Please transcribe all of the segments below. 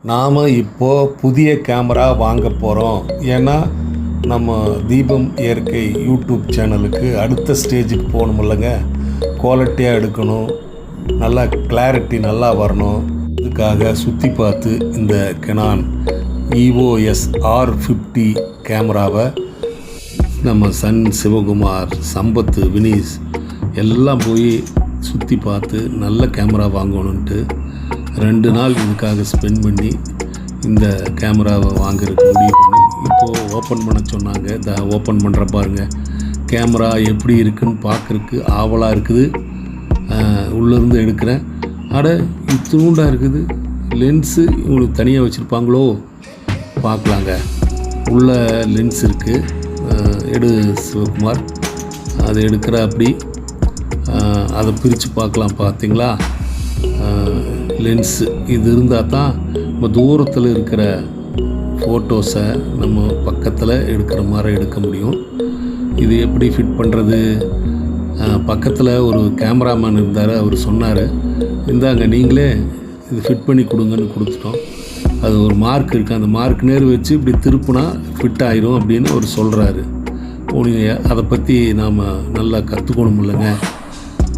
நாம் இப்போது புதிய கேமரா வாங்க போகிறோம். ஏன்னா நம்ம தீபம் இயற்கை யூடியூப் சேனலுக்கு அடுத்த ஸ்டேஜுக்கு போகணுமில்லங்க. குவாலிட்டியாக எடுக்கணும், நல்லா கிளாரிட்டி நல்லா வரணும். இதுக்காக சுற்றி பார்த்து இந்த கெனான் EOS R50 கேமராவை நம்ம சன் சிவகுமார், சம்பத்து, வினீஸ் எல்லாம் போய் சுற்றி பார்த்து நல்ல கேமரா வாங்கணுன்ட்டு 2 நாள் இதுக்காக ஸ்பெண்ட் பண்ணி இந்த கேமராவை வாங்குறதுக்கு முடிவு பண்ணி இப்போது ஓப்பன் பண்ண சொன்னாங்க. இதை ஓப்பன் பண்ணுற பாருங்கள். கேமரா எப்படி இருக்குதுன்னு பார்க்குறதுக்கு ஆவலாக இருக்குது. உள்ளேருந்து எடுக்கிறேன். இத்தினூண்டாக இருக்குது. லென்ஸு இவங்களுக்கு தனியாக வச்சுருப்பாங்களோ பார்க்கலாங்க. உள்ள லென்ஸ் இருக்குது. எடு சிவகுமார் அதை எடுக்கிற அப்படி அதை பிரித்து பார்க்கலாம். பார்த்தீங்களா, லென்ஸு இது இருந்தால் தான் நம்ம தூரத்தில் இருக்கிற ஃபோட்டோஸை நம்ம பக்கத்தில் எடுக்கிற மாதிரி எடுக்க முடியும். இது எப்படி ஃபிட் பண்ணுறது? பக்கத்தில் ஒரு கேமராமேன் இருந்தார். அவர் சொன்னார், இந்தாங்க நீங்களே இது ஃபிட் பண்ணி கொடுங்கன்னு கொடுத்துட்டோம். அது ஒரு மார்க் இருக்குது, அந்த மார்க் நேர் வச்சு இப்படி திருப்புனா ஃபிட் ஆயிரும் அப்படின்னு அவர் சொல்கிறாரு. அதை பற்றி நாம் நல்லா கற்றுக்கணும் இல்லைங்க.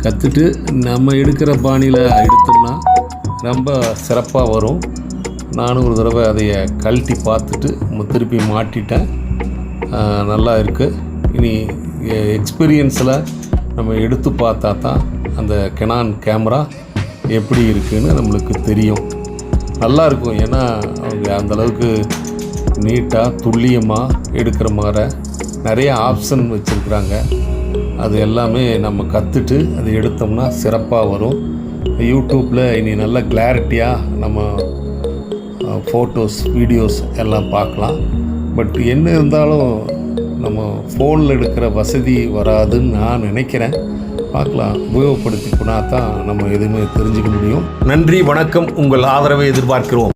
கற்றுட்டு நம்ம எடுக்கிற பாணியில் எடுத்தோம்னா ரொம்ப சிறப்பாக வரும். நானும் ஒரு தடவை அதைய கழட்டி பார்த்துட்டு திருப்பி மாட்டிட்டேன். நல்லா இருக்குது. இனி எக்ஸ்பீரியன்ஸில் நம்ம எடுத்து பார்த்தா தான் அந்த கெனான் கேமரா எப்படி இருக்குதுன்னு நம்மளுக்கு தெரியும். நல்லா இருக்கும். ஏன்னா அவங்க அந்தளவுக்கு நீட்டாக துல்லியமாக எடுக்கிற மாதிரி நிறைய ஆப்ஷன் வச்சுருக்குறாங்க. அது எல்லாமே நம்ம கற்றுட்டு அது எடுத்தோம்னா சிறப்பாக வரும். யூடியூப்பில் இனி நல்ல கிளாரிட்டியாக நம்ம ஃபோட்டோஸ், வீடியோஸ் எல்லாம் பார்க்கலாம். பட் என்ன இருந்தாலும் நம்ம ஃபோனில் எடுக்கிற வசதி வராதுன்னு நான் நினைக்கிறேன். பார்க்கலாம். உபயோகப்படுத்தி போனால் தான் நம்ம எதுவுமே தெரிஞ்சுக்க முடியும். நன்றி, வணக்கம். உங்கள் ஆதரவை எதிர்பார்க்கிறோம்.